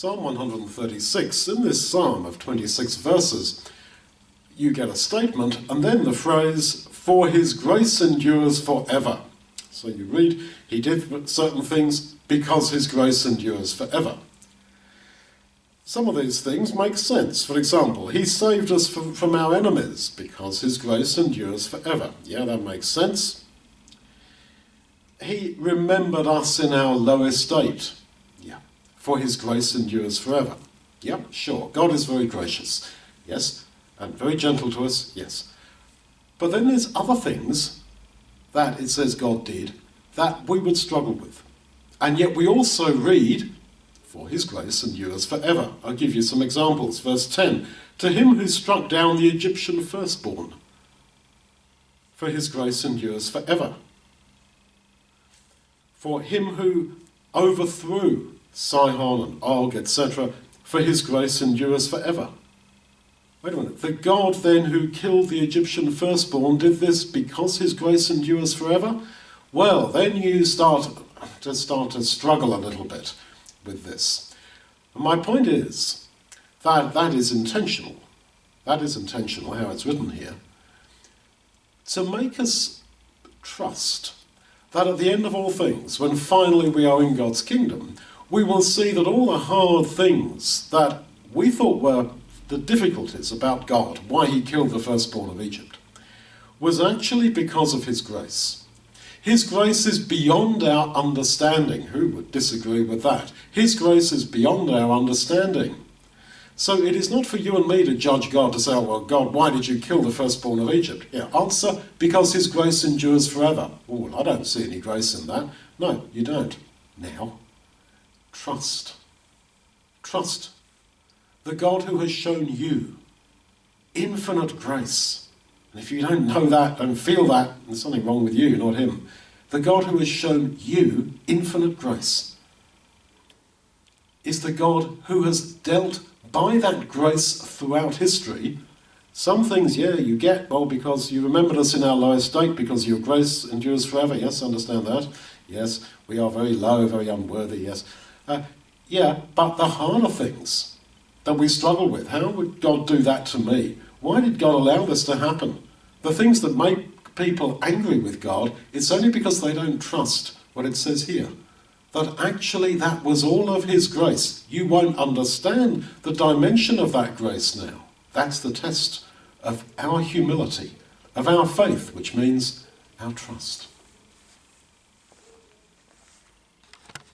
Psalm 136, in this psalm of 26 verses, you get a statement and then the phrase, "For his grace endures forever." So you read, he did certain things because his grace endures forever. Some of these things make sense. For example, he saved us from our enemies because his grace endures forever. Yeah, that makes sense. He remembered us in our low estate. Yeah, for his grace endures forever. Yeah, sure. God is very gracious. Yes, and very gentle to us. Yes. But then there's other things that it says God did that we would struggle with. And yet we also read, for his grace endures forever. I'll give you some examples. Verse 10, to him who struck down the Egyptian firstborn, for his grace endures forever. For him who overthrew Sihon and Og, etc., for his grace endures forever. Wait a minute, the God then who killed the Egyptian firstborn did this because his grace endures forever? Well, then you start to struggle a little bit with this. And my point is that that is intentional. That is intentional, how it's written here, to make us trust that at the end of all things, when finally we are in God's kingdom, we will see that all the hard things that we thought were the difficulties about God, why he killed the firstborn of Egypt, was actually because of his grace. His grace is beyond our understanding. Who would disagree with that? His grace is beyond our understanding. So it is not for you and me to judge God, to say, oh, well, God, why did you kill the firstborn of Egypt? Yeah, answer, because his grace endures forever. Oh, well, I don't see any grace in that. No, you don't. Now, trust. Trust the God who has shown you infinite grace. And if you don't know that and feel that, there's something wrong with you, not him. The God who has shown you infinite grace is the God who has dealt by that grace throughout history. Some things, yeah, you get, well, because you remembered us in our low estate, because your grace endures forever. Yes, understand that. Yes, we are very low, very unworthy, yes. Yeah, but the harder things that we struggle with, how would God do that to me? Why did God allow this to happen? The things that make people angry with God, it's only because they don't trust what it says here. That actually that was all of his grace. You won't understand the dimension of that grace now. That's the test of our humility, of our faith, which means our trust.